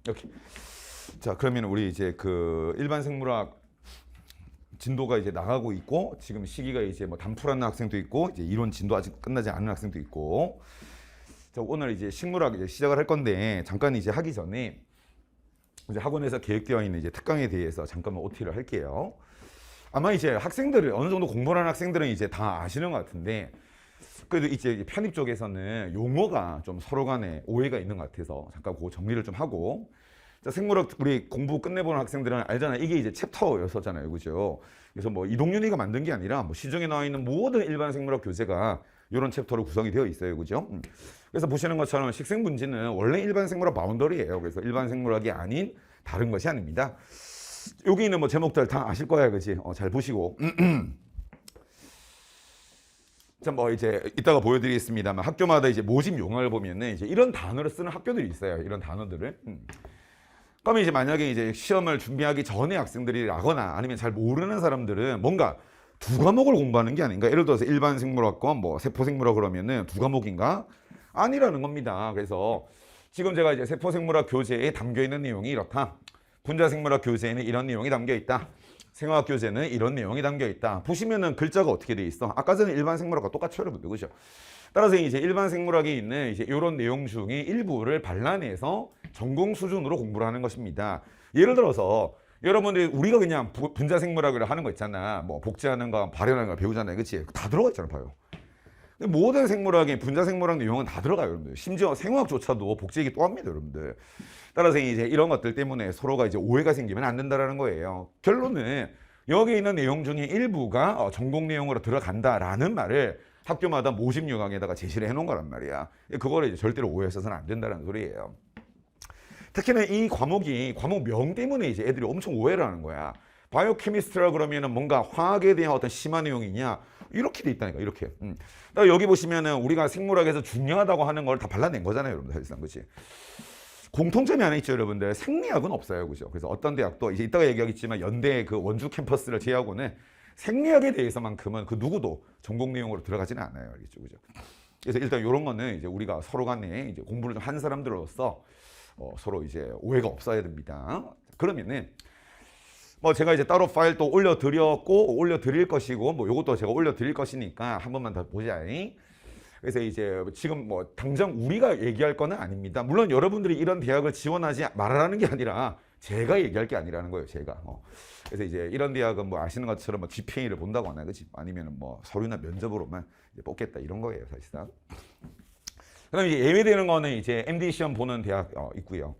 이렇게. 자, 그러면 우리 이제 그 일반 생물학 진도가 이제 나가고 있고, 지금 시기가 이제 뭐 단풀하는 학생도 있고, 이제 이론 진도 아직 끝나지 않은 학생도 있고. 자, 오늘 이제 식물학 이제 시작을 할 건데, 잠깐 이제 하기 전에 이제 학원에서 계획되어 있는 이제 특강에 대해서 잠깐만 OT를 할게요. 아마 이제 학생들을 어느 정도 공부하는 학생들은 이제 다 아시는 것 같은데, 그래도 이제 편입 쪽에서는 용어가 좀 서로 간에 오해가 있는 것 같아서 잠깐 그거 정리를 좀 하고. 자, 생물학 우리 공부 끝내보는 학생들은 알잖아요. 이게 이제 챕터였었잖아요, 그죠? 그래서 뭐 이동윤이가 만든 게 아니라 뭐 시중에 나와 있는 모든 일반 생물학 교재가 이런 챕터로 구성이 되어 있어요, 그죠? 그래서 보시는 것처럼 식생분지는 원래 일반 생물학 바운더리예요. 그래서 일반 생물학이 아닌 다른 것이 아닙니다. 여기 있는 뭐 제목들 다 아실 거야, 그지? 잘 보시고. 자, 뭐 이제 이따가 보여드리겠습니다만 학교마다 이제 모집 용어를 보면은 이제 이런 단어를 쓰는 학교들이 있어요. 이런 단어들을. 그러면 이제 만약에 이제 시험을 준비하기 전에 학생들이라거나 아니면 잘 모르는 사람들은 뭔가 두 과목을 공부하는 게 아닌가. 예를 들어서 일반 생물학과 뭐 세포생물학 그러면은 두 과목인가? 아니라는 겁니다. 그래서 지금 제가 이제 세포생물학 교재에 담겨 있는 내용이 이렇다. 분자생물학 교재에는 이런 내용이 담겨 있다. 생화학 교재는 이런 내용이 담겨 있다. 보시면은 글자가 어떻게 돼 있어? 아까 전에 일반 생물학과 똑같죠, 여러분들, 그죠? 따라서 이제 일반 생물학에 있는 이제 이런 내용 중에 일부를 발라내서 전공 수준으로 공부를 하는 것입니다. 예를 들어서 여러분들이 우리가 그냥 분자 생물학을 하는 거 있잖아. 뭐 복제하는 거, 발현하는 거 배우잖아요, 그렇지? 다 들어가 있잖아, 봐요. 모든 생물학에 분자 생물학 내용은 다 들어가요, 여러분들. 심지어 생화학조차도 복제 얘기 또 합니다, 여러분들. 따라서 이제 이런 것들 때문에 서로가 이제 오해가 생기면 안 된다라는 거예요. 결론은 여기 있는 내용 중에 일부가 전공 내용으로 들어간다라는 말을 학교마다 모집 요강에다가 제시를 해놓은 거란 말이야. 그거를 이제 절대로 오해해서는 안 된다는 소리예요. 특히나 이 과목이 과목명 때문에 이제 애들이 엄청 오해를 하는 거야. 바이오케미스트라 그러면은 뭔가 화학에 대한 어떤 심화 내용이냐 이렇게 돼 있다니까, 이렇게. 여기 보시면은 우리가 생물학에서 중요하다고 하는 걸 다 발라낸 거잖아요, 여러분들. 사실상 그렇지. 공통점이 하나 있죠, 여러분들. 생리학은 없어요, 그죠? 그래서 어떤 대학도 이제 이따가 얘기하겠지만 연대 그 원주 캠퍼스를 제외하고는 생리학에 대해서만큼은 그 누구도 전공 내용으로 들어가지는 않아요, 알겠죠, 그죠? 그래서 일단 이런 거는 이제 우리가 서로 간에 이제 공부를 좀 한 사람들로서 서로 이제 오해가 없어야 됩니다. 그러면은 뭐 제가 이제 따로 파일 또 올려드릴 것이고 뭐 요것도 제가 올려드릴 것이니까 한 번만 더 보자. 그래서 이제 지금 뭐 당장 우리가 얘기할 거는 아닙니다. 물론 여러분들이 이런 대학을 지원하지 말라는 게 아니라 제가 얘기할 게 아니라는 거예요, 제가. 그래서 이제 이런 대학은 뭐 아시는 것처럼 뭐 GPA를 본다거나, 그렇지? 아니면 뭐 서류나 면접으로만 이제 뽑겠다 이런 거예요, 사실상. 그다음에 이제 예외되는 거는 이제 MD 시험 보는 대학 있고요.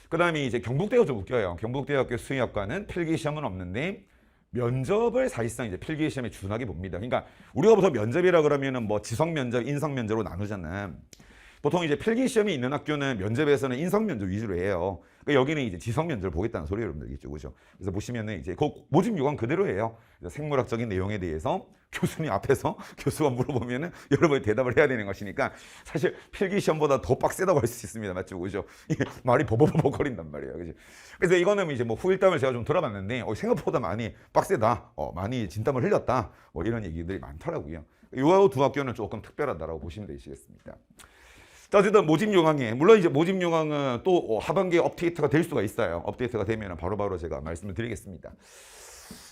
그다음에 이제 경북대가 좀 웃겨요. 경북대학교 수의학과는 필기 시험은 없는데 면접을 사실상 이제 필기 시험에 준하게 봅니다. 그러니까 우리가 보통 면접이라 그러면은 뭐 지성 면접, 인성 면접으로 나누잖아. 보통 이제 필기 시험이 있는 학교는 면접에서는 인성 면접 위주로 해요. 그러니까 여기는 이제 지성 면접을 보겠다는 소리 여러분들이겠죠, 그죠? 그래서 보시면은 이제 그 모집 요강 그대로예요. 생물학적인 내용에 대해서 교수님 앞에서 교수가 물어보면은 여러분이 대답을 해야 되는 것이니까 사실 필기 시험보다 더 빡세다고 할 수 있습니다, 맞죠, 그죠? 말이 버벅버벅거린단 말이에요, 그죠? 그래서 이거는 이제 뭐 후일담을 제가 좀 들어봤는데 생각보다 많이 빡세다, 많이 진땀을 흘렸다, 뭐 이런 얘기들이 많더라고요. 이 두 학교는 조금 특별하다라고 보시면 되시겠습니다. 자, 어쨌든 모집 요강에, 물론 이제 모집 요강은 또 하반기에 업데이트가 될 수가 있어요. 업데이트가 되면 바로바로 제가 말씀을 드리겠습니다.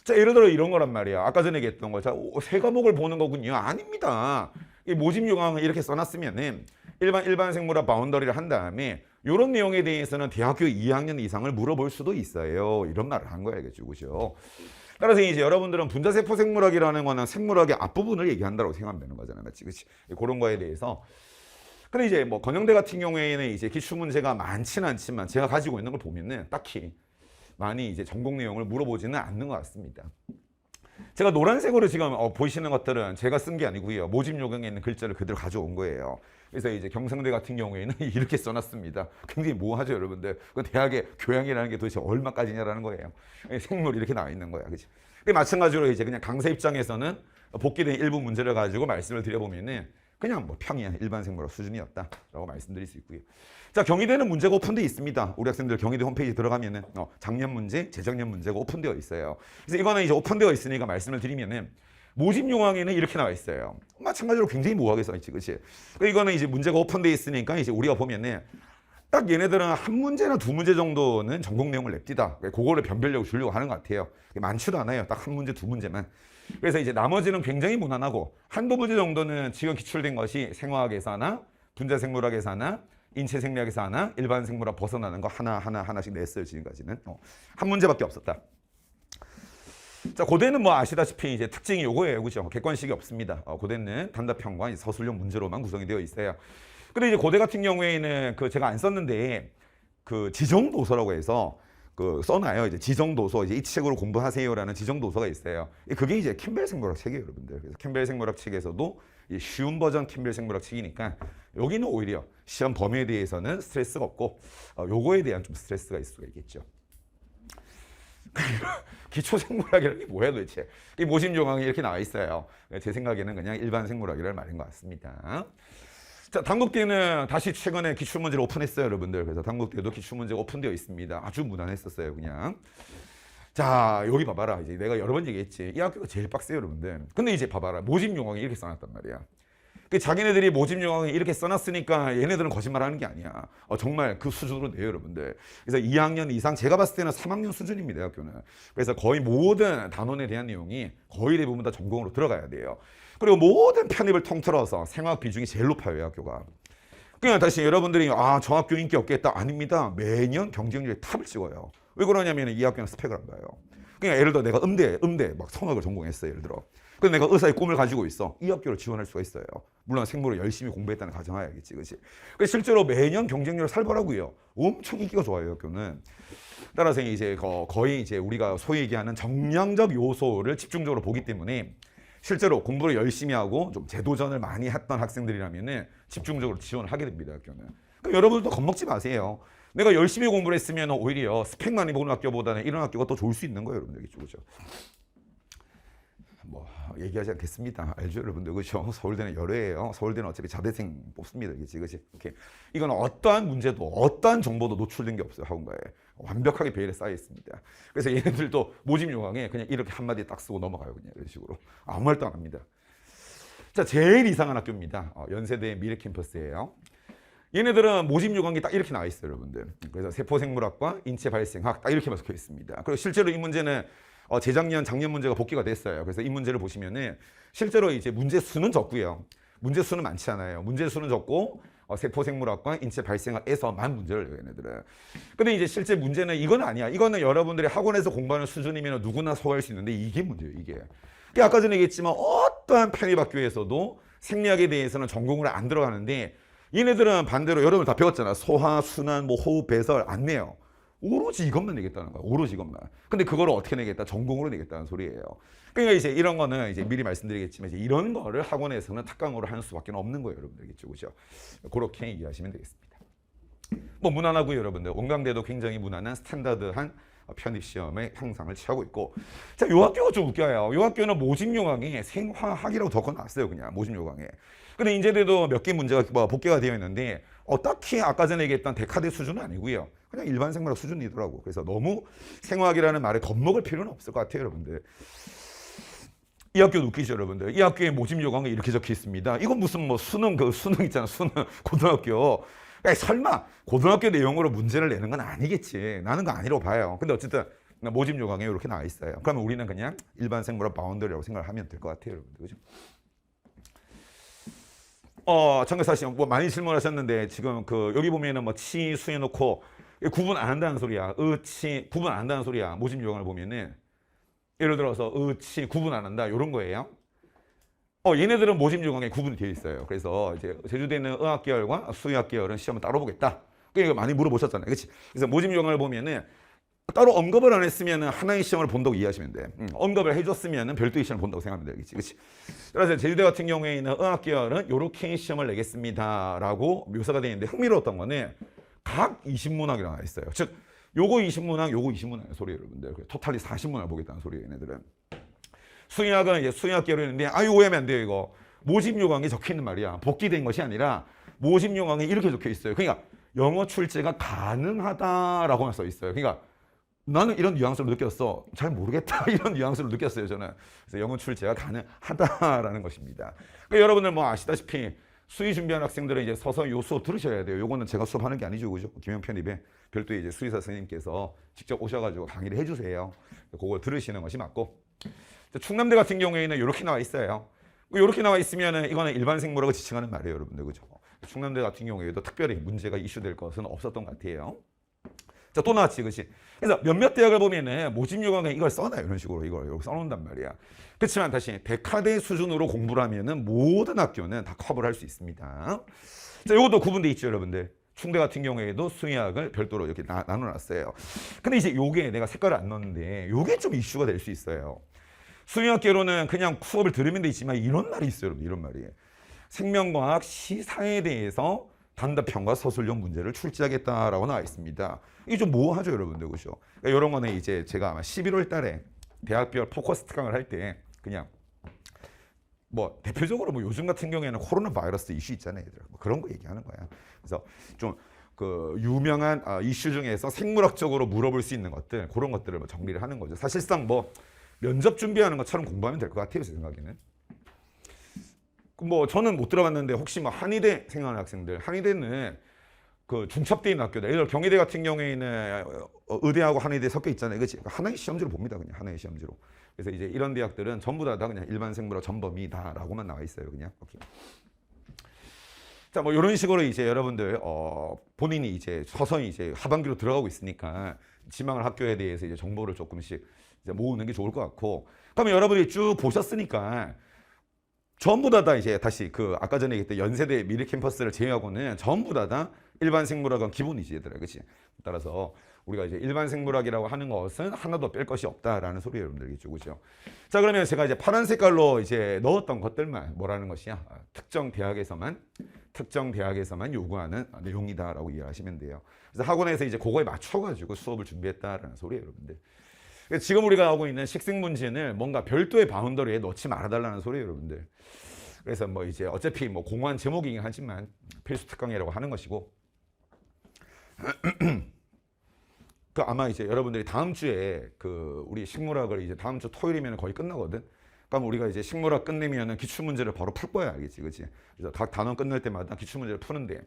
자, 예를 들어 이런 거란 말이야. 아까 전에 얘기했던 거. 자, 세 과목을 보는 거군요. 아닙니다. 이 모집 요강을 이렇게 써놨으면은 일반 생물학 바운더리를 한 다음에 이런 내용에 대해서는 대학교 2학년 이상을 물어볼 수도 있어요. 이런 말을 한 거야, 알겠죠, 그죠? 따라서 이제 여러분들은 분자세포 생물학이라는 거는 생물학의 앞부분을 얘기한다고 생각하면 되는 거잖아요, 맞지, 그렇지? 그런 거에 대해서. 근데 이제 뭐 건영대 같은 경우에는 이제 기출 문제가 많지는 않지만 제가 가지고 있는 걸 보면은 딱히 많이 이제 전공 내용을 물어보지는 않는 것 같습니다. 제가 노란색으로 지금 보이시는 것들은 제가 쓴 게 아니고요. 모집 요강에 있는 글자를 그대로 가져온 거예요. 그래서 이제 경성대 같은 경우에는 이렇게 써놨습니다. 굉장히 모호하죠, 여러분들. 그 대학의 교양이라는 게 도대체 얼마까지냐라는 거예요. 생물 이렇게 나와 있는 거야, 그렇지? 마찬가지로 이제 그냥 강사 입장에서는 복귀된 일부 문제를 가지고 말씀을 드려보면은 그냥 뭐 평이한 일반 생물학 수준이었다라고 말씀드릴 수 있고요. 자, 경희대는 문제가 오픈되어 있습니다. 우리 학생들 경희대 홈페이지 들어가면은 작년 문제, 재작년 문제가 오픈되어 있어요. 그래서 이거는 이제 오픈되어 있으니까 말씀을 드리면은 모집 요강에는 이렇게 나와 있어요. 마찬가지로 굉장히 모호하게 써 있지, 그렇지? 이거는 이제 문제가 오픈되어 있으니까 이제 우리가 보면은 딱 얘네들은 한 문제나 두 문제 정도는 전공 내용을 냅디다. 그거를 변별력을 주려고 하는 것 같아요. 많지도 않아요. 딱 한 문제, 두 문제만. 그래서 이제 나머지는 굉장히 무난하고 한두 문제 정도는 지금 기출된 것이 생화학에서나 분자생물학에서나 인체생리학에서나 일반 생물학 벗어나는 거 하나씩 냈어요. 지금까지는. 한 문제밖에 없었다. 자, 고대는 뭐 아시다시피 이제 특징이 요거예요. 그죠? 객관식이 없습니다. 고대는 단답형과 이제 서술형 문제로만 구성이 되어 있어요. 근데 이제 고대 같은 경우에는 그 제가 안 썼는데 그 지정도서라고 해서 그 써놔요. 이제 지정도서, 이제 이 책으로 공부하세요라는 지정도서가 있어요. 그게 이제 캠벨 생물학 책이에요, 여러분들. 그래서 캠벨 생물학 책에서도 쉬운 버전 캠벨 생물학 책이니까 여기는 오히려 시험 범위에 대해서는 스트레스가 없고 요거에 대한 좀 스트레스가 있을 수가 있겠죠. 기초생물학이라는 게 뭐야 도대체? 이 모심조강이 이렇게 나와 있어요. 제 생각에는 그냥 일반 생물학이라는 말인 것 같습니다. 자, 당국대는 다시 최근에 기출문제를 오픈했어요, 여러분들. 그래서 당국대도 기출문제가 오픈되어 있습니다. 아주 무난했었어요, 그냥. 자, 여기 봐봐라. 이제 내가 여러 번 얘기했지. 이 학교가 제일 빡세요, 여러분들. 근데 이제 봐봐라. 모집용왕이 이렇게 써놨단 말이야. 자기네들이 모집용왕이 이렇게 써놨으니까 얘네들은 거짓말하는 게 아니야. 정말 그 수준으로 내요, 여러분들. 그래서 2학년 이상, 제가 봤을 때는 3학년 수준입니다, 학교는. 그래서 거의 모든 단원에 대한 내용이 거의 대부분 다 전공으로 들어가야 돼요. 그리고 모든 편입을 통틀어서 생화학 비중이 제일 높아요, 이 학교가. 그냥 다시 여러분들이 저 학교 인기 없겠다. 아닙니다. 매년 경쟁률에 탑을 찍어요. 왜 그러냐면 이 학교는 스펙을 안 봐요. 그냥 예를 들어 내가 음대 막 성악을 전공했어요, 예를 들어. 근데 내가 의사의 꿈을 가지고 있어. 이 학교를 지원할 수가 있어요. 물론 생물을 열심히 공부했다는 가정하야겠지, 그렇지? 그래서 실제로 매년 경쟁률 살벌하고요. 엄청 인기가 좋아요, 이 학교는. 따라서 이제 거의 이제 우리가 소위 얘기하는 정량적 요소를 집중적으로 보기 때문에 실제로 공부를 열심히 하고 좀 재도전을 많이 했던 학생들이라면은 집중적으로 지원을 하게 됩니다, 학교는. 그럼 여러분들도 겁먹지 마세요. 내가 열심히 공부를 했으면 오히려 스펙 많이 보는 학교보다는 이런 학교가 더 좋을 수 있는 거예요, 여러분들. 그죠? 뭐 얘기하지 않겠습니다. 알죠, 여러분들. 그죠? 서울대는 열애예요. 서울대는 어차피 자대생 뽑습니다. 그치? 이렇게. 이건 어떠한 문제도 어떠한 정보도 노출된 게 없어요, 학원가에. 완벽하게 베일에 쌓여 있습니다. 그래서 얘네들도 모집 요강에 그냥 이렇게 한마디 딱 쓰고 넘어가요, 그냥 이런 식으로. 아무 말도 안 합니다. 자, 제일 이상한 학교입니다. 연세대의 미래 캠퍼스예요. 얘네들은 모집 요강이 딱 이렇게 나와 있어요, 여러분들. 그래서 세포생물학과 인체발생학 딱 이렇게만 적혀 있습니다. 그리고 실제로 이 문제는 작년 문제가 복귀가 됐어요. 그래서 이 문제를 보시면은 실제로 이제 문제 수는 적고요. 문제 수는 많지 않아요. 문제 수는 적고 세포생물학과 인체발생학에서만 문제를 내요, 얘네들은. 근데 이제 실제 문제는 이건 아니야. 이거는 여러분들이 학원에서 공부하는 수준이면 누구나 소화할 수 있는데 이게 문제예요, 이게. 아까 전에 얘기했지만 어떠한 편입학교에서도 생리학에 대해서는 전공으로 안 들어가는데 얘네들은 반대로 여러분 다 배웠잖아. 소화, 순환, 뭐 호흡, 배설 안 내요. 오로지 이것만 내겠다는 거야. 오로지 이것만. 근데 그거를 어떻게 내겠다? 전공으로 내겠다는 소리예요. 그러니까 이제 이런 거는 이제 미리 말씀드리겠지만 이제 이런 거를 학원에서는 특강으로 하는 수밖에 없는 거예요, 여러분들. 그죠? 그렇게 이해하시면 되겠습니다. 뭐 무난하고요, 여러분들. 원광대도 굉장히 무난한 스탠다드한 편입 시험의 형상을 취하고 있고. 자, 요 학교가 좀 웃겨요. 요 학교는 모집 요강에 생화학이라고 적어놨어요, 그냥 모집 요강에. 근데 인제대도 몇 개 문제가 복귀가 되어 있는데 딱히 아까 전에 얘기했던 데카드 수준은 아니고요. 그냥 일반 생물학 수준이더라고. 그래서 너무 생화학이라는 말에 겁먹을 필요는 없을 것 같아요, 여러분들. 이 학교도 웃기죠, 여러분들. 이 학교에 모집 요강에 이렇게 적혀 있습니다. 이건 무슨 뭐 수능 있잖아, 수능 고등학교. 설마 고등학교 내용으로 문제를 내는 건 아니겠지. 나는 거 아니라고 봐요. 근데 어쨌든 모집 요강에 이렇게 나와 있어요. 그러면 우리는 그냥 일반 생물학 바운더리라고 생각을 하면 될 것 같아요, 여러분들. 그죠? 청교사씨 뭐 많이 질문하셨는데 지금 여기 보면은 뭐 치 수해놓고 구분 안 한다는 소리야. 치 구분 안 한다는 소리야. 모집 요강을 보면은 예를 들어서 치 구분 안 한다 이런 거예요. 얘네들은 모집 요강에 구분이 되어 있어요. 그래서 이제 제주대는 의학 계열과 수의학 계열은 시험을 따로 보겠다. 그러니까 많이 물어보셨잖아요, 그렇지? 그래서 모집 요강을 보면은 따로 언급을 안 했으면 하나의 시험을 본다고 이해하시면 돼. 언급을 해줬으면 별도의 시험을 본다고 생각하면 되겠지. 그치? 그래서 제주대 같은 경우에는 의학 계열은 이렇게 시험을 내겠습니다. 라고 묘사가 되어 있는데 흥미로웠던 거는 각 20문항이라고 나와 있어요. 즉, 요거 20문항, 요거 20문항의 소리예요, 여러분들. 토탈리 40문항을 보겠다는 소리예요, 얘네들은. 수의학은 이제 수의학 계열이 있는데, 오해하면 안 돼요, 이거. 모집 요강에 적혀 있는 말이야. 복귀된 것이 아니라 모집 요강에 이렇게 적혀 있어요. 그러니까 영어 출제가 가능하다라고만 써 있어요. 그러니까 나는 이런 뉘앙스를 느꼈어. 잘 모르겠다. 이런 뉘앙스를 느꼈어요, 저는. 그래서 영어 출제가 가능하다라는 것입니다. 그러니까 여러분들 뭐 아시다시피 수의 준비하는 학생들은 이제 서서 요 수업 들으셔야 돼요. 요거는 제가 수업하는 게 아니죠, 그죠? 김영편 입에 별도의 이제 수의사 선생님께서 직접 오셔가지고 강의를 해주세요. 그걸 들으시는 것이 맞고. 충남대 같은 경우에는 이렇게 나와 있어요. 이렇게 나와 있으면은 이거는 일반 생물학을 지칭하는 말이에요, 여러분들, 그죠? 충남대 같은 경우에도 특별히 문제가 이슈될 것은 없었던 것 같아요. 자, 또 나왔지, 그렇지? 그래서 몇몇 대학을 보면은 모집 요강에 이걸 써놔요, 이런 식으로 이걸 써놓는단 말이야. 그렇지만 다시 백화대 수준으로 공부를 하면은 모든 학교는 다 커버를 할 수 있습니다. 자, 이것도 구분돼 있죠, 여러분들. 충대 같은 경우에도 수의학을 별도로 이렇게 나눠놨어요. 근데 이제 요게 내가 색깔을 안 넣었는데 요게 좀 이슈가 될 수 있어요. 수의학계로는 그냥 수업을 들으면 되지만 이런 말이 있어요, 여러분. 이런 말이. 생명과학 시사에 대해서 단답형과 서술형 문제를 출제하겠다라고 나와 있습니다. 이게 좀 모호하죠, 여러분들, 그죠? 그러니까 이런 거는 이제 제가 아마 11월 달에 대학별 포커스 특강을 할 때 그냥 뭐 대표적으로 뭐 요즘 같은 경우에는 코로나 바이러스 이슈 있잖아요, 얘들아. 뭐 그런 거 얘기하는 거야. 그래서 좀 그 유명한 이슈 중에서 생물학적으로 물어볼 수 있는 것들, 그런 것들을 뭐 정리를 하는 거죠. 사실상 뭐 면접 준비하는 것처럼 공부하면 될 것 같아요, 제 생각에는. 뭐 저는 못 들어봤는데 혹시 뭐 한의대 생각하는 학생들, 한의대는 그 중첩돼 있는 학교다. 예를 들어 경희대 같은 경우에는 의대하고 한의대 섞여 있잖아요, 그렇지? 하나의 시험지로 봅니다, 그냥 하나의 시험지로. 그래서 이제 이런 대학들은 전부 다 그냥 일반 생물학 전범이다라고만 나와 있어요, 그냥. 오케이. 자, 뭐 이런 식으로 이제 여러분들 본인이 이제 서서히 이제 하반기로 들어가고 있으니까 지망할 학교에 대해서 이제 정보를 조금씩 이제 모으는 게 좋을 것 같고. 그러면 여러분이 쭉 보셨으니까 전부 다 이제 다시 그 아까 전에 얘기했던 연세대 미래 캠퍼스를 제외하고는 전부 다 일반 생물학은 기본이지, 얘들아, 그렇지? 따라서 우리가 이제 일반 생물학이라고 하는 것은 하나도 뺄 것이 없다라는 소리 여러분들이겠죠, 그죠? 자, 그러면 제가 이제 파란 색깔로 이제 넣었던 것들만 뭐라는 것이야? 특정 대학에서만 요구하는 내용이다라고 이해하시면 돼요. 그래서 학원에서 이제 그거에 맞춰가지고 수업을 준비했다라는 소리예요, 여러분들. 지금 우리가 하고 있는 식생 문제는 뭔가 별도의 바운더리에 넣지 말아달라는 소리예요, 여러분들. 그래서 뭐 이제 어차피 뭐 공허한 제목이긴 하지만 필수 특강이라고 하는 것이고. 그 아마 이제 여러분들이 다음 주에 그 우리 식물학을 이제 다음 주 토요일이면 거의 끝나거든. 그럼 우리가 이제 식물학 끝내면은 기출 문제를 바로 풀 거야, 알겠지, 그렇지? 그래서 각 단원 끝날 때마다 기출 문제를 푸는데.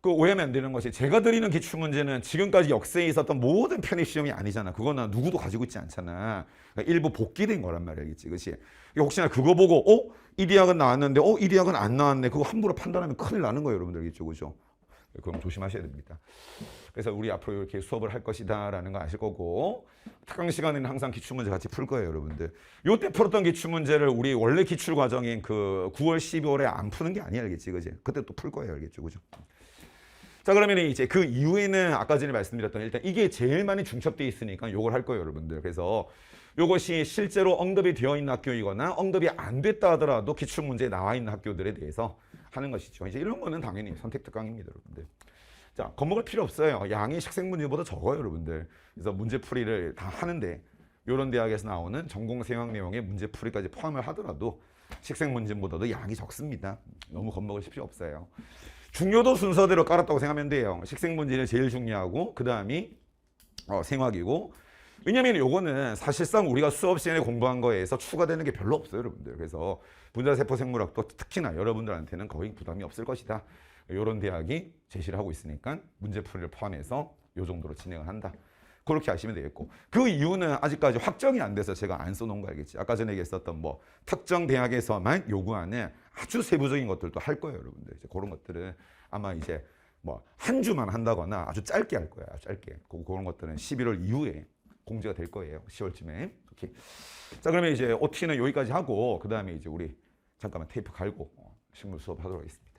그 오해하면 안 되는 것이 제가 드리는 기출 문제는 지금까지 역사에 있었던 모든 편입 시험이 아니잖아. 그거는 누구도 가지고 있지 않잖아. 그러니까 일부 복귀된 거란 말이야, 알겠지, 그렇지? 혹시나 그거 보고 이 대학은 나왔는데 이 대학은 안 나왔네. 그거 함부로 판단하면 큰일 나는 거예요, 여러분들, 알겠죠, 그죠? 그럼 조심하셔야 됩니다. 그래서 우리 앞으로 이렇게 수업을 할 것이다라는 거 아실 거고, 특강 시간에는 항상 기출문제 같이 풀 거예요, 여러분들. 요때 풀었던 기출문제를 우리 원래 기출 과정인 그 9월, 12월에 안 푸는 게 아니야, 알겠지, 그지? 그때 또 풀 거예요, 알겠죠, 그죠? 자, 그러면 이제 그 이후에는 아까 전에 말씀드렸던 일단 이게 제일 많이 중첩돼 있으니까 요걸 할 거예요, 여러분들. 그래서 요것이 실제로 언급이 되어 있는 학교이거나 언급이 안 됐다 하더라도 기출문제에 나와 있는 학교들에 대해서 하는 것이죠. 이제 이런 거는 당연히 선택특강입니다, 여러분들. 자, 겁먹을 필요 없어요. 양이 식생 문제보다 적어요, 여러분들. 그래서 문제풀이를 다 하는데 이런 대학에서 나오는 전공생학 내용의 문제풀이까지 포함을 하더라도 식생 문제보다도 양이 적습니다. 너무 겁먹을 필요 없어요. 중요도 순서대로 깔았다고 생각하면 돼요. 식생 문제는 제일 중요하고 그 다음이 생학이고. 왜냐면 요거는 사실상 우리가 수업 시간에 공부한 거에서 추가되는 게 별로 없어요, 여러분들. 그래서 분자세포 생물학도 특히나 여러분들한테는 거의 부담이 없을 것이다. 이런 대학이 제시를 하고 있으니까 문제풀이를 포함해서 요 정도로 진행을 한다. 그렇게 하시면 되겠고, 그 이유는 아직까지 확정이 안 돼서 제가 안 써놓은 거 알겠지? 아까 전에 얘기했었던 뭐 특정 대학에서만 요구하는 아주 세부적인 것들도 할 거예요, 여러분들. 이제 그런 것들은 아마 이제 뭐 한 주만 한다거나 아주 짧게 할 거예요, 아주 짧게. 그런 것들은 11월 이후에 공지가 될 거예요, 10월쯤에. 오케이. 자, 그러면 이제 OT는 여기까지 하고 그 다음에 이제 우리 잠깐만 테이프 갈고 식물 수업 하도록 하겠습니다.